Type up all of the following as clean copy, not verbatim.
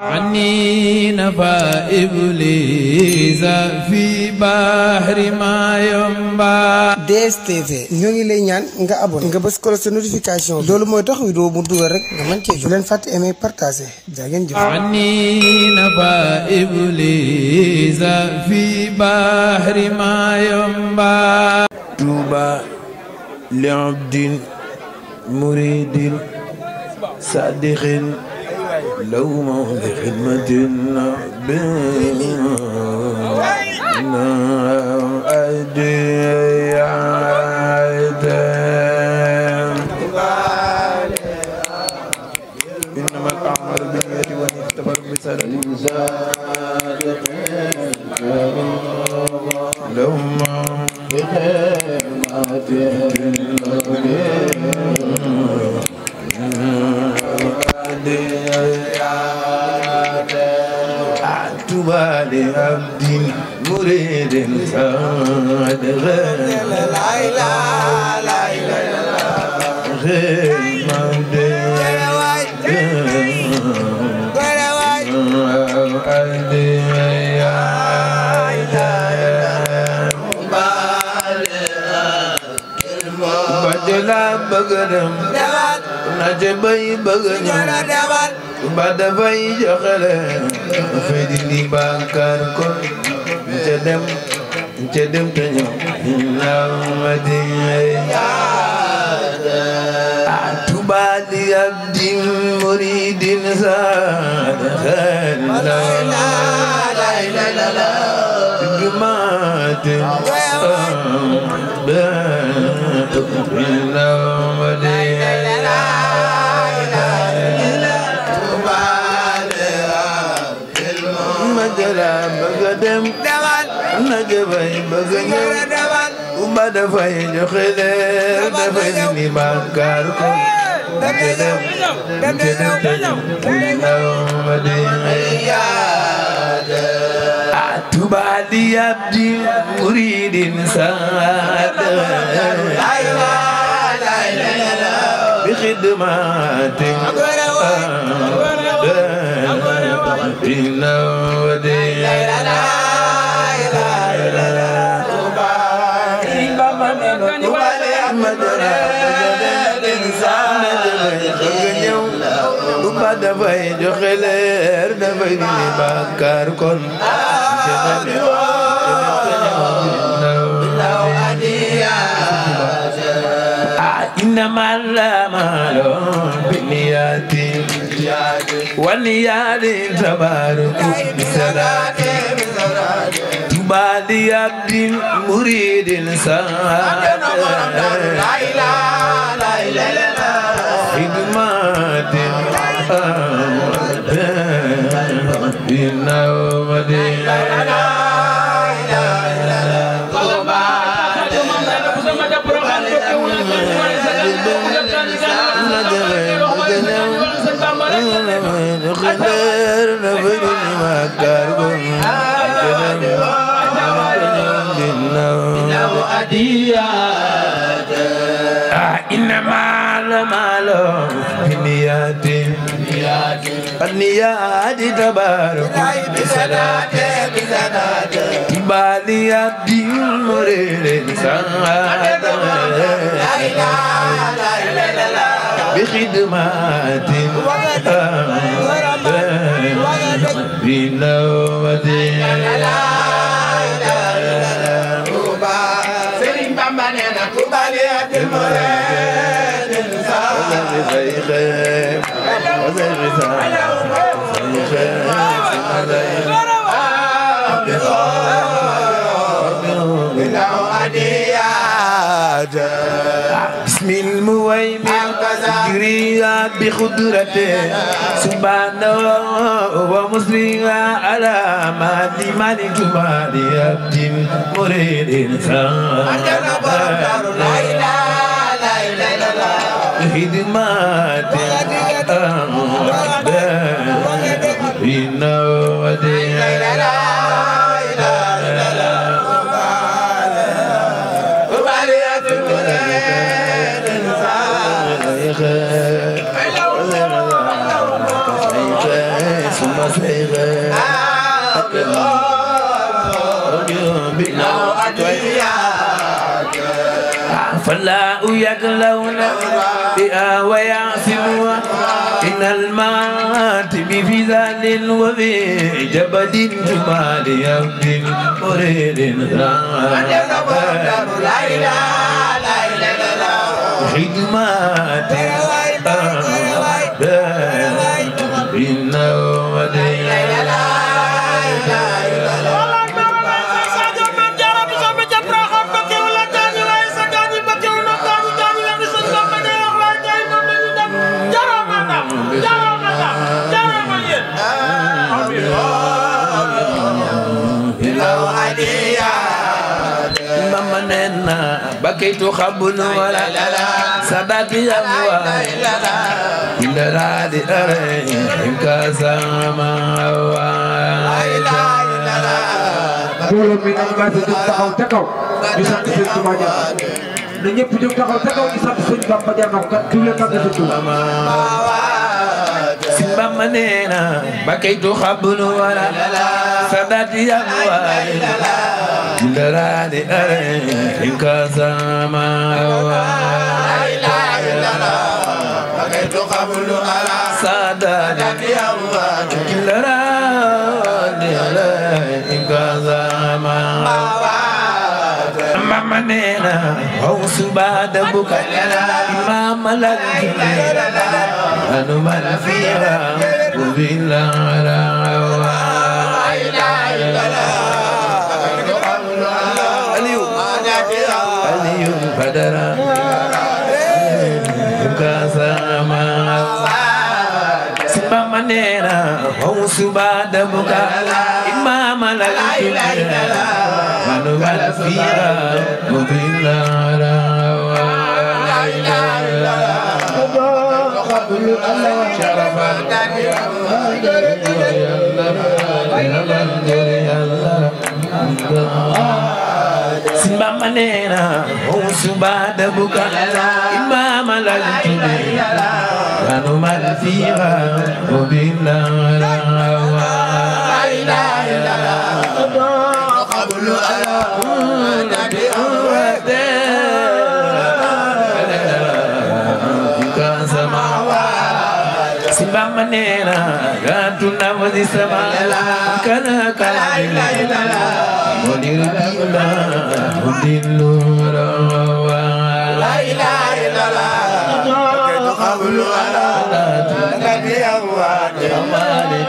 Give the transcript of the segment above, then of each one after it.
عني نفى إبليس في بحر ما ينبع. DSTV ñoo ngi lay ñaan nga abonné nga bës ko sa notification loolu mooy tax vidéo mu dugal rek nga mën cee jot. bu leen fàtte aimer partager jaa ngeen jëf. عني نفى إبليس في بحر ما ينبع. طوبى لعبد مريد صادق لو موت خدمة إنما الأعمال بالنيات ونتبر بسلام لو موت طوبى لعبد مريد صادق لا إله إلا الله غير bajela bëgëm najabay bëgëm ba dafay joxele fay di bankar ko ca dem te ñëw nawadi Touba li abdi muridin sadakhan la ilaha illallah jumate bëgëm najabay bëgëm ba dafay joxe leer dafay ni bàkkaar ko Touba li abdi muridin saada bi xidmati dafay joxe leer dafay ni bàkkaar kon إنما الأعمال بالنيات والنيات تبارك بصلاة طوبى لعبد مريد صادق لا إله إلا الله خدمات إنما الأعمال بالنيات النيات تبارك بصلاة طوبى لعبد مريد صادق لا إله إلا الله بخدمات بسم المهيمن جري بقدرته سبحانه ومسلم على ما مالك مالي عبد مريد صادق لا إله إلا الله خدمات فلا يكلون بها ويعصمها إن المعاتب في ذل وفي جبد جمال يبد مريد خدمات إنه ودين بكيت خبل ولا صدقي أموال إلا رادي أرين كاسما mbooloo mi nañu maa jóg taxaw ca kaw ñu sant Sëñ Tuubaa jar na ñëpp jóg taxaw ca kaw ñu sant Sëñ Bamba jar na ko kat ku leen tàgg Sëñ Tuubaa Sëñ Bamba nee na bakaytu xablu wala sadati amwaal illa radi arin kasama bakaytu xablu wala sadati amwaal illa radi arin kasama mama nena aw subada buka imam lak anu man fiha billahi aliyu badara kasama mama nena aw subada buka imam lak anu man fiha billahi Simbama nena usubada buka imam al-judi anu man fiha wabilla la ilaha illallah qablu ala nabi awade Simbama nena gatuna wadi sama kana kana mudir bila mudilu rawa la ilaha illallah kaitu qablu ala nabi awad amali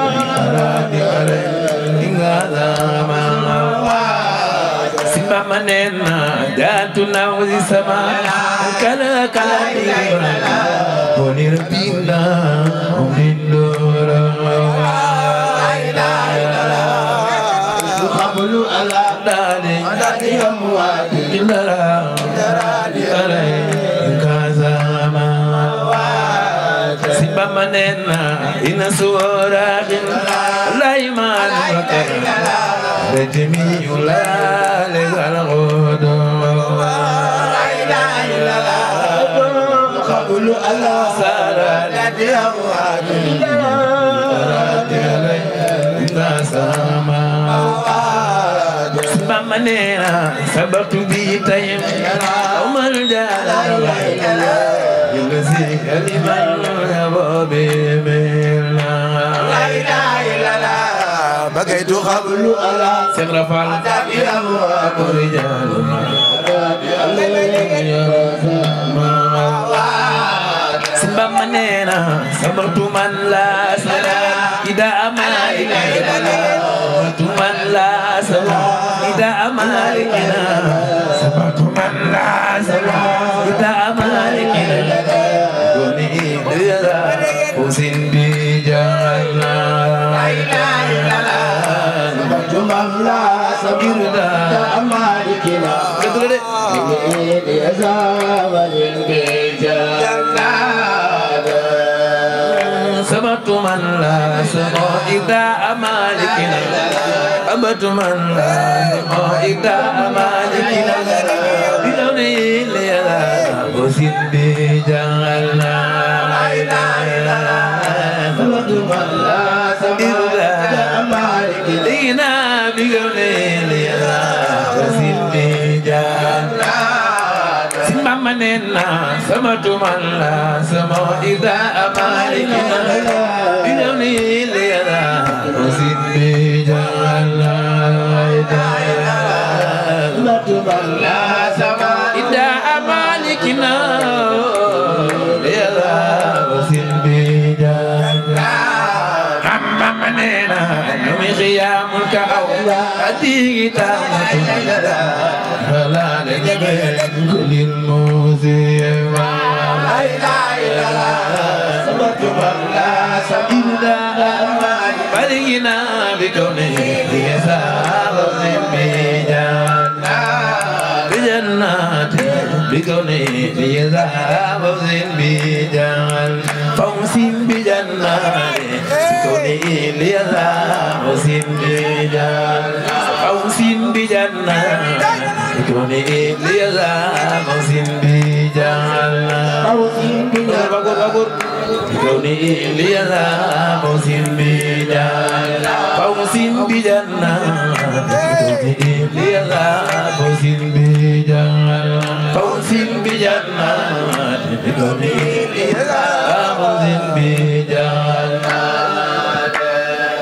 aradi are tingala ma Simbama nena gatuna wadi sama kana kana mudir bila mudilu rawa la ilaha illallah qablu ala dadi amwat illara dadi are kazama Simbama nena ina suara la iman bakar rajmi ula legal godo la ilaha illallah qablu ala sara dadi amwat dadi are kazama Simbama nena sabatu bi tayim umar jala yulzi kaliman yababi mila la ilaha illallah bagaitu qablu ala sigrafal tabi amwa rijal Simbama nena sabatu man la sala ida amalika man la sala ida amalika sabatu man la sala ida amalika goni dira usin bi jalla la ilaha illallah sabatu man la sabirda amalika betul deh ini azawalin bi jalla sabatu man la sala ida amalika abatu man la ida amalikina bidawni lila usin bi jalla la ilaha illallah abatu man la منا سمت من لا سما إذا أمالكنا بدوني ليلا وزد بجعل سمت من لا سما إذا أمالكنا ليلا وزد بجعل مننا نمي خيامك أو أديك تامتنا فلا نجبن كل الموسيقى لا إله إلا الله سبحانه وتعالى سبحانه بلغنا بكونه يسار بجنات بكونه يسار بجنات فوسين بجنات بكونه يسار بجنات فوسين بجنات بكونه يسار بجنات فوسين بجنات بكونه يسار بجنات فوسين بجنات فوزين بجنات فوزين بجنات فوزين بجنات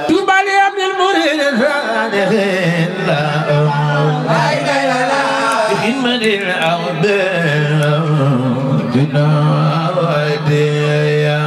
توبى لابن المريد الفاتحين لا إله إلا الله بخدمة الأرض دنا وديا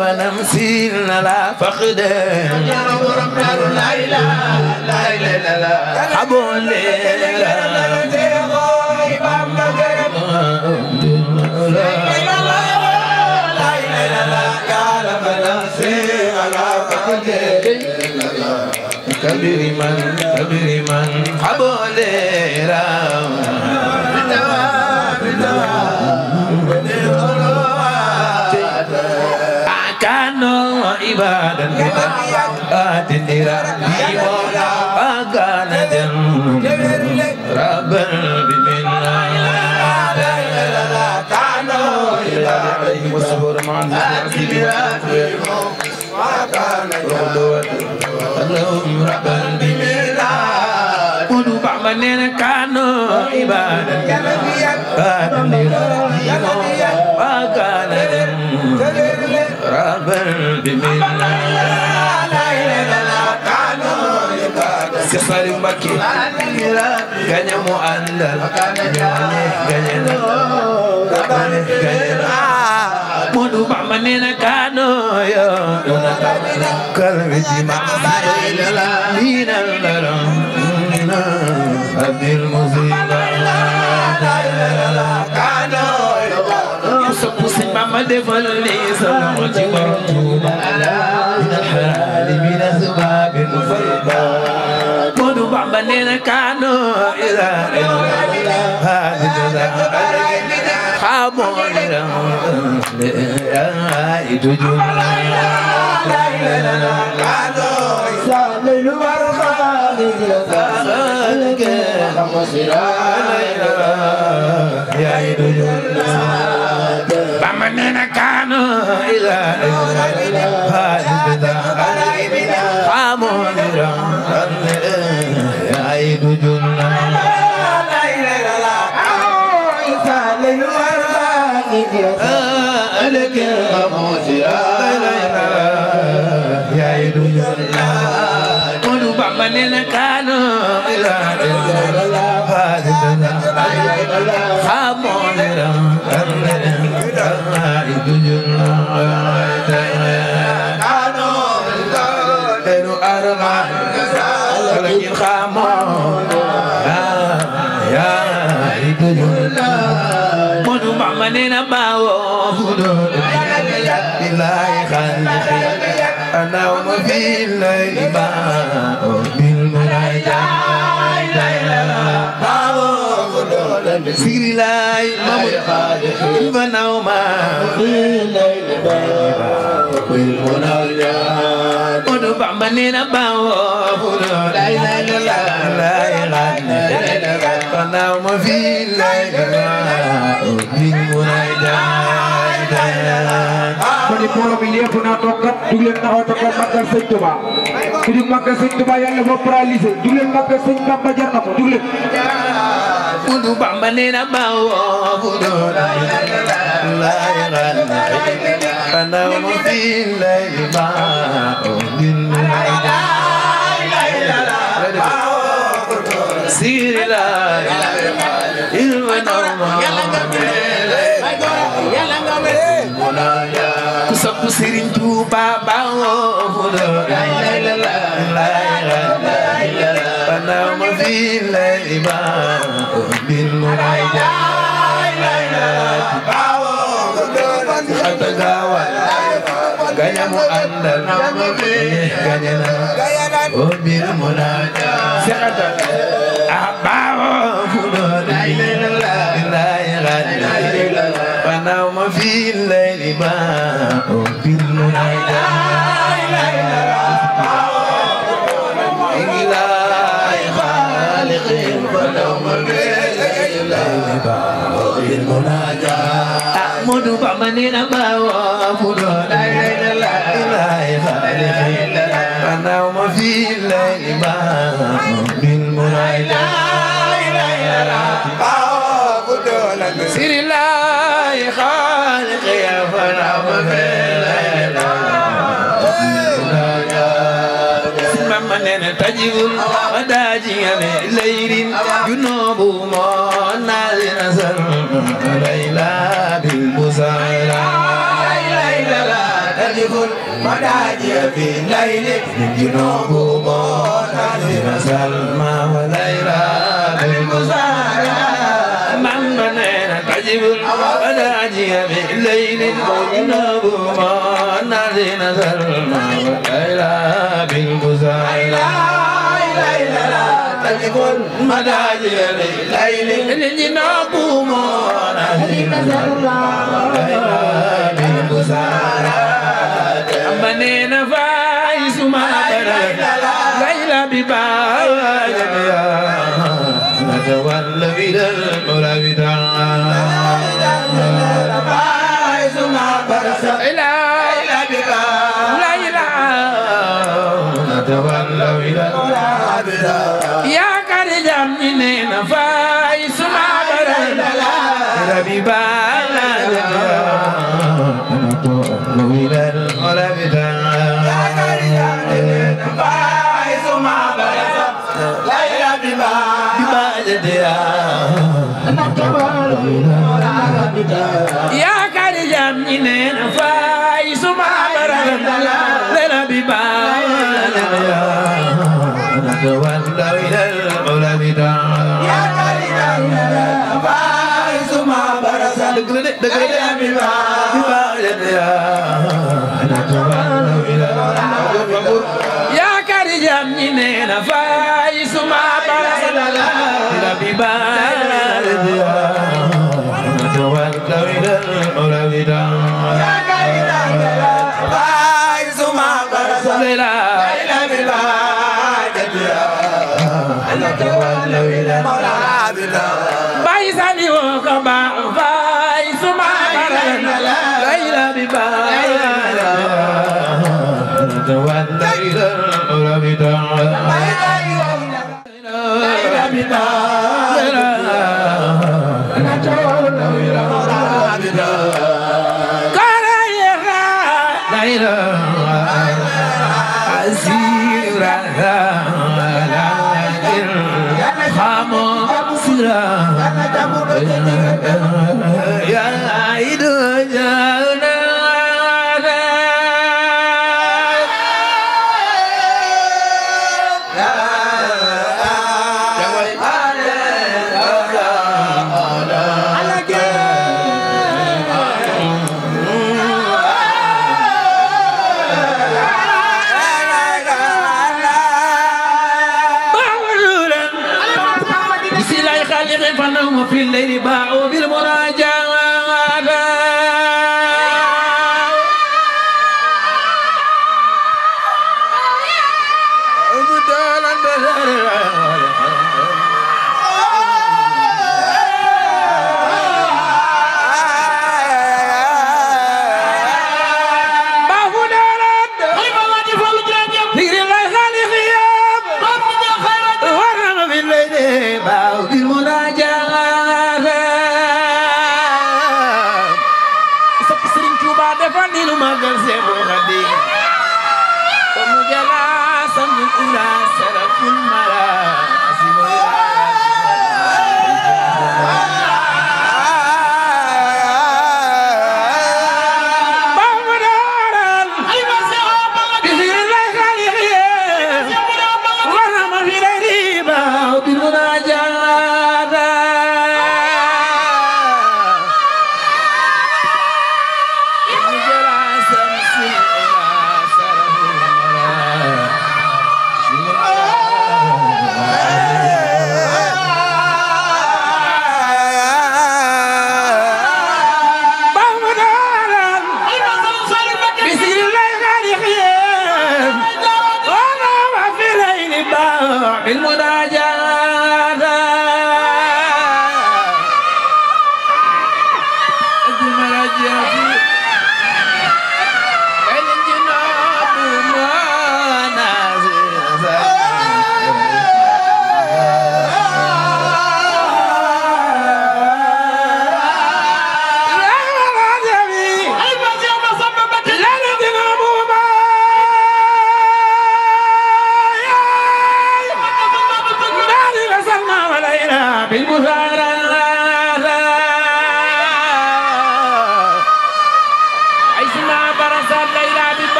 ونمسيلنا لا فقد لا إله لا إله إلا الله حبون ليلا كبير من حبون ليلا كانوا عبادا آتني ربي وكان ربا بمنا كانوا عبادا وصبر مع اللهم ربا بمنا قلوا بعملنا كانوا عبادا آتني ربي وكان ربا بمنا سفر مكي كان مؤندل مدو بعملنا كانوا يا كلمة جماع من الغرام عبد المصيبة سبوسين ماما دفلني سلامتي ورطوبة من الحلال من الزباب المفرطة مدو بعملنا كانوا إذا هذا جزاء خامون يتجون سالين ورخاني يا يتجون بعملنا كانوا إذا هذا خامون يا يتجون لكن خامون يا رجل منو معمنين باو فدود بالله خلقي أنا وما في الليل باو بالمناجاة باو فدود سيري لاي مامو بناوما في الليل باو بالمناجاة منو معمنين باو فدود لا إله إلا الله لا إله إلا الله أنا وما في الليل باو Mani mbooloo mi lépp naa toog kat jug leen taxaw ca kaw màggal sëñ Touba ku di màggal sëñ Touba yàlla moo paralysé jug leen màggal sëñ Bamba jar na ko jug leen. Mudu Bamba nee na baawo fudo la ana mo fi lay baawo din sirila ilwa norma kusapu Serigne Touba baawo fudo la ana mo fi lay baawo din murayda baawo atagawa ganya mu andal ganya na o bir murayda sekata baawo fudo la ana mo fi lay baawo bir murayda Mudu Bamba nee na baawo fudo la ilaha illallah ana ma fi lay baawo bil murayda baawo fudo la siri la khaliq ya fara ma fi Bamba nee na tajibul madaji ame layrin junubu mo nalina sar layla bil busara layla tajibul madaji ame layrin junubu mo nalina salma wa layla bil busara Bamba nee na tajibul madaji ame layrin junubu mo nalina salma wa layla bil busara تجبل مداجر الليل الجناب مونا أمنين فايس ما برد ليلى بباجر نتولى إلى المولى فايس ما برد ليلى نتولى إلى المولى يا كريم منين فايس ما برد ربي بالا إلى المولى يا كريم منين فايس ما برد ليلى ببالد يا كريم منين فايس ما برد ليلى ببالد نتولى إلى العلا يا كريم فايز ما برز دقل يا كريم منين فايز ما برز نتولى إلى العلا يا كريم فايز ما برز بايزاني وكبا بايز ما برد ليلى ببايا نتولى إلى العلا ليلى ببايا نتولى إلى العلا كرايرا ليلى عزيرا يا عيد جانا في الليل باعوا بالمناجاة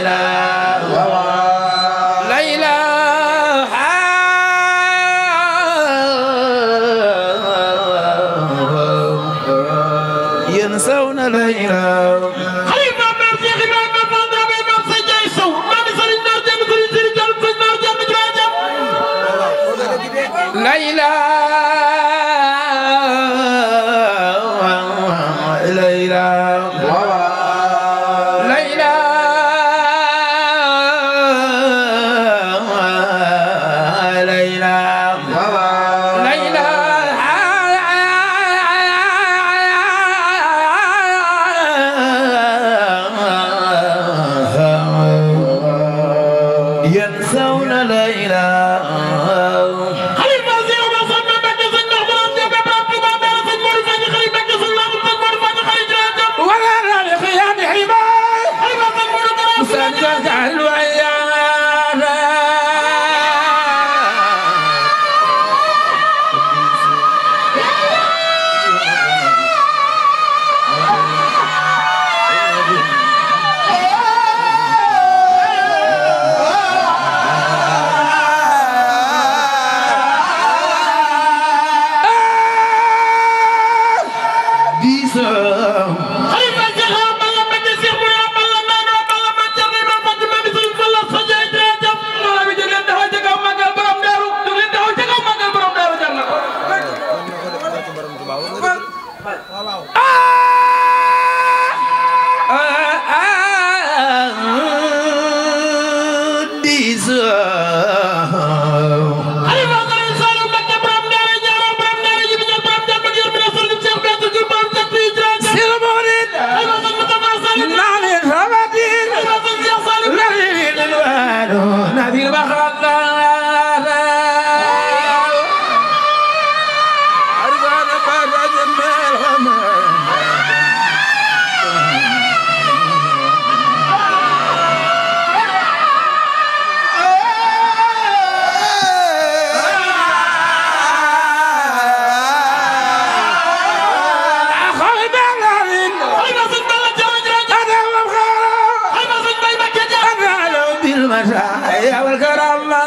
la لا إله خليفة مام شيخ إمام مام فاضل مام سجاي سو مام سرين نار جام سرين سرين جام سرين نار جام جراجام لا إله لا إله لا إله لا إله لا إله ينسون لا إله خليفة زيو ما صمم بك سن نخبران جاب براب تبان دار سن مور فاني خليفة بك سن نخبران سن مور فاني خليفة جراجام ولا رأي خيام حماي خليفة سن مور دراس سنجد الويان خليفة شيخ أبلا بك شيخ مور أبلا نان أبلا من جرني من فاطمة بسم الله سجاي جراجام ولا بيجي دهو جاكو ماغال برام دارو دوغي دهو جاكو ماغال برام دارو جاننا خليفة سرين سالم بك برام دارو جارو برام دارو جيبي جال برام جال من يرمي نصر جيب شيخ بيت جيب برام جال في جراجام خليفة سن مصطفى سالم خليفة سن شيخ سالم نبي بخلا أرجع فرج ملهم أخوي بلالين خليفة سن بلا جارو جراجام أنا وخير خليفة سن باي مكة جارو أفعل بالمشايا والكرامات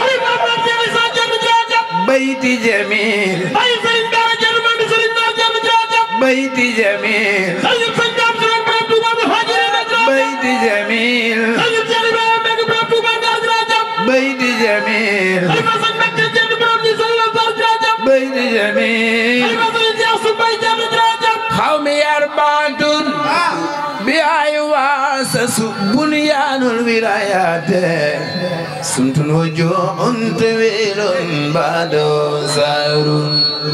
خليفة مام شيخ إسحاق جام جراجام بيتي جميل باي سرين دار جام مام سرين نار جام جراجام بيتي جميل خليفة سن جام سرين برام توبا مهاجرين جراجام بيتي جميل خليفة شيخ إمام بك برام توبا دار جراجام بيتي جميل خليفة سن مكة جام برام دي سلام دار جراجام بيتي جميل خليفة سن شيخ سباي جام جراجام قومي أربعة بأي واسس بنيان الولايات سمت وجوه طويل بعد سار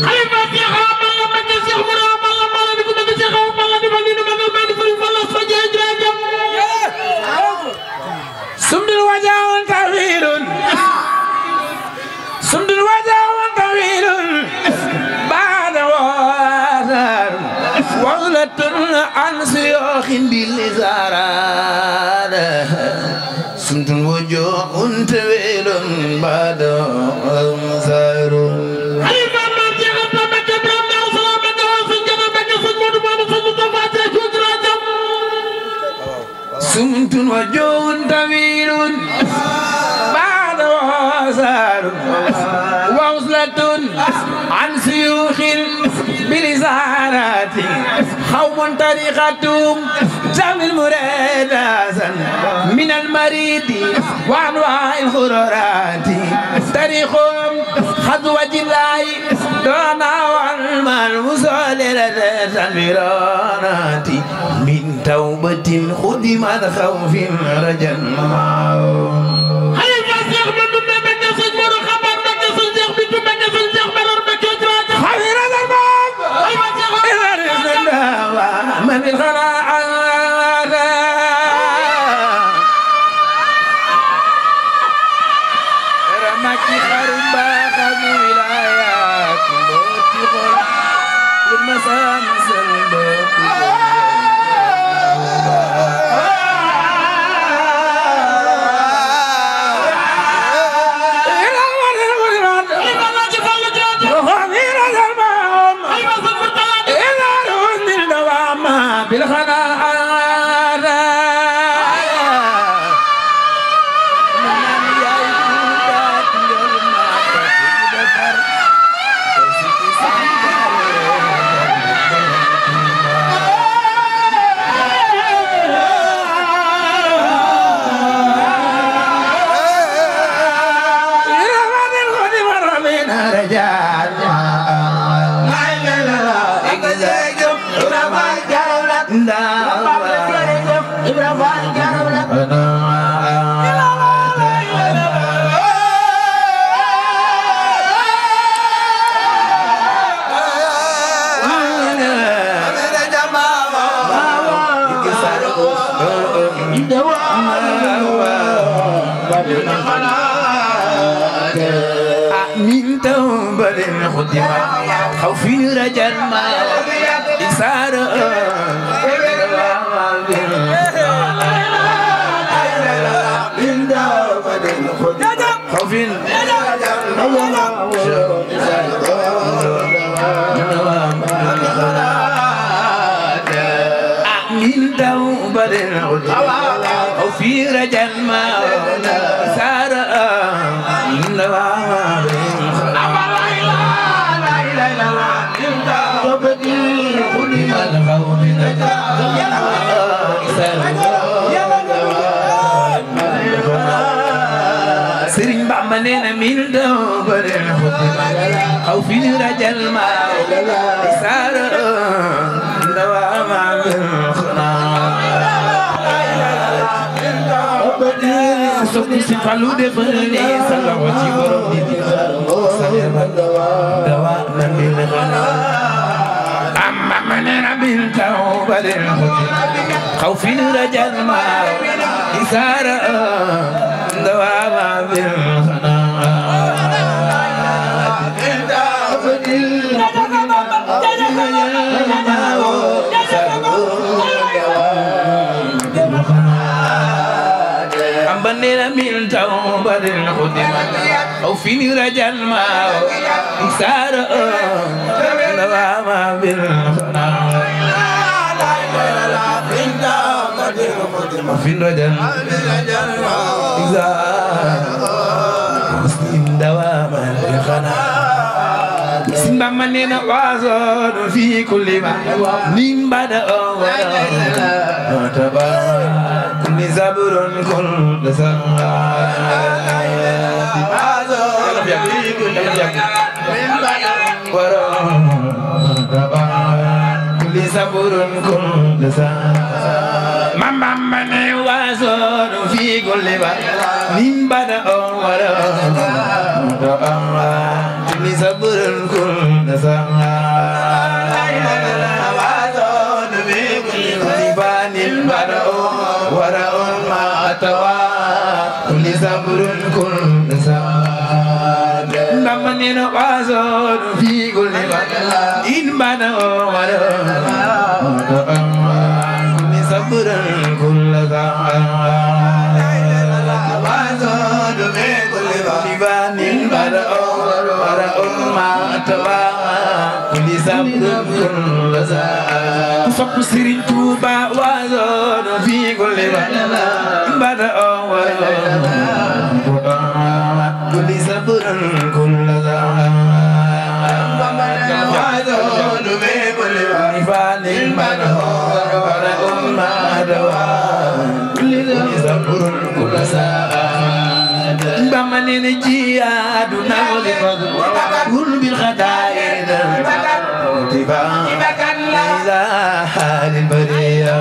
خليفة شيخ أبلا بك شيخ مور أبلا مالا دي بك شيخ أبلا دي بلين مغل بين سرين فلا سجاي جراجام سمت وجوه طويل سمت وجوه طويل بعد واسر وغلة عن سيوخ بالزاران سمت وجوه طويل بعد سار خليفة مام شيخ أبلا بك برام دار سلام بك سن جنا بك سن مور بابا سن مصطفى شيخ جراجام سمت وجوه طويل بعد واسر وغلة عن سيوخ بالزارات قوم طريقتهم جمع المراد من المريد وانواع الخرورات طريقهم خذوة الله دون والمال مسللة الفيرانات من توبة خدمت خوف رجا خليفة شيخ من دون بك سن مور خبر بك سن شيخ بنت بك سن شيخ برر بك جراجام خير الألباب خليفة شيخ إذا رزقنا من الخراعات رمك خربا خذ ولايات بوتي خل للمسامس البوتي من توبة خدمة خوفي رجل ما إكسار من توبة خدمة خوفي من توبة خدمة خوفي رجل ما إكسار Sëriñ Bamba nee na min daw bare xaw fi ni rajal ma sara ndawa ma sokku si falu defal ni sala wa ci borom di dawa na min xana amma manena min daw bare xaw fi ni rajal ma sara ndawa ma min xana بنينا من توبة الخدمة أو في رجال ما إكسار نوام بالخنا في رجال إكسار مسلم دوام بالخنا سنبمنينا وازون في كل ما نيمبدا زبر كل كل زبر كل ماما من وازون في كل من بدا كل زبر كل وراء ما أتوا كل صبر كل سعاد نمنين وازون في كل بلد إن بنا وراء كل صبر كل سعاد وازون في كل بلد إن بنا وراء ما أتوا كل صبر كل سعاد صب سرين توبا وازون في كل بلد بدا كل صبر كل وازون في كل بلد بدا كل صبر كل بمن جياد نول كل بالخدائد إلى حال البرية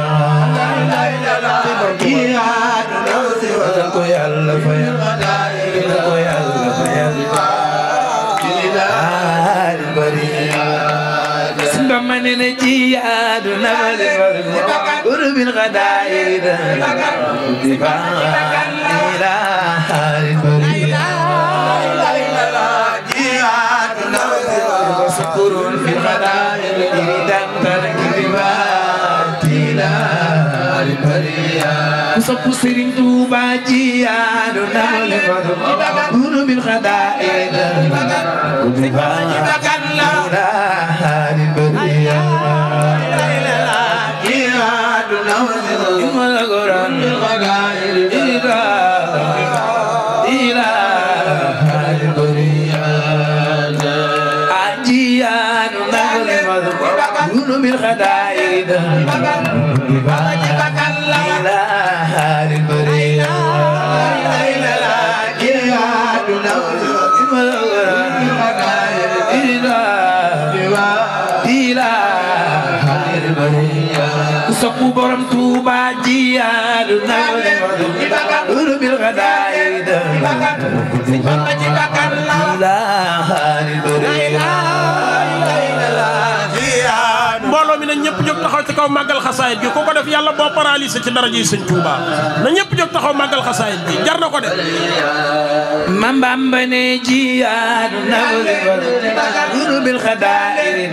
جياد نول يا الله فيا إلى حال البرية بمن جياد نول كل بالخدائد إلى حال البرية سكر في الغدائر إذا تركبات إلى البرية سب سرين توبا جياد نول كل بالغدائر إلى البرية جياد نول القرآن بالغدائر إلى البرية أجيان نقول بالخدائد إلى البرية أجيان نقول إلى البرية سقو برم توبا جيان نقول mbooloo mi na ñëpp jóg taxaw ci kaw màggal xasaayit gi ku ko def yàlla boo paralysé ci dara ji sëñ Tuuba na ñëpp jóg taxaw màggal xasaayit gi jar na ko de mambamba ne jiyaadu nawle guru bil khadair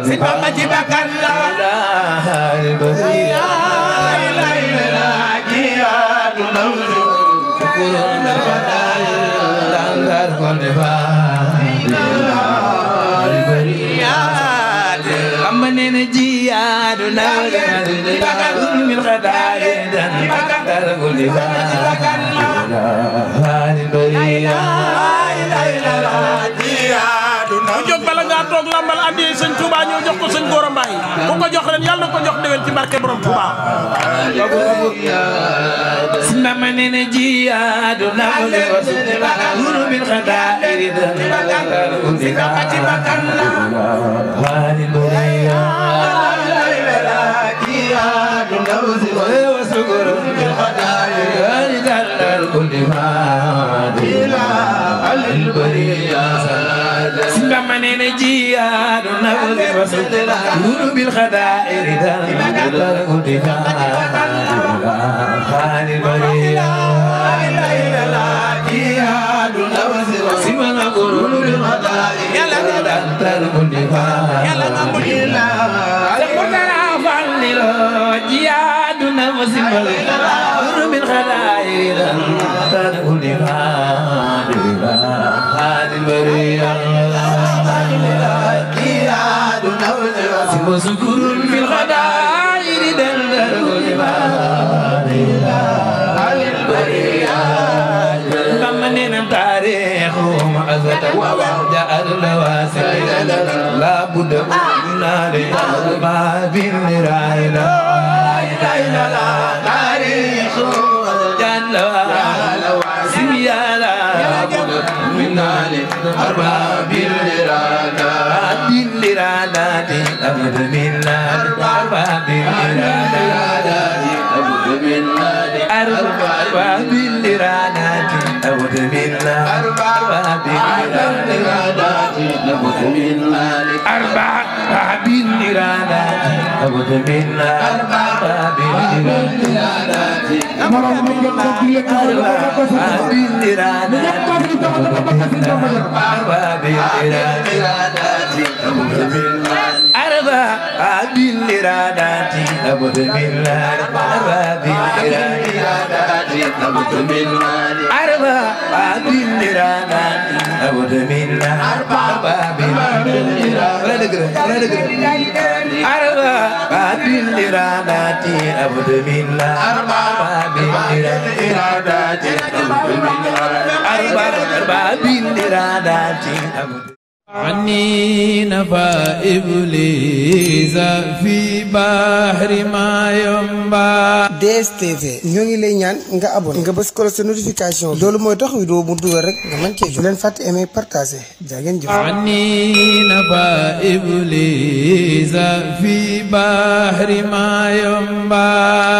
si bamba ci bakkan la jiyaadu nawle guru bil khadair dangar kon fa bamba ne jiyaadu nawle guru bil khadair dangar kon fa ku jóg bala ngaa toog lambal andi sëñ Touba ñëw jox ko sëñ Gora Mbaye ku ko jox ren yàlla na ko jox déwén ci barke borom Touba Mama nene jiyaadu nawle guru bil khadair Mama nene jiyaadu nawle guru bil khadair لا بد من نار ما بين راينا تاريخ جل سيالا من نار أرباب الرانا بالرانا أبد من نار أرباب الرانا أبد من نار أرباب الرانا أبد من نار أرباب الرانا أبد من نار أرباب الرانا أبد من نار أرباب الرانا عني نفى إبليس في بحر ما ينبع. DSTV ñoo ngi lay ñaan nga abonné nga bës ko sa notification loolu mooy tax vidéo mu dugal rek nga mën cee jot. bu leen fàtte aimer partager jaa ngeen jëf. عني نفى إبليس في بحر ما ينبع.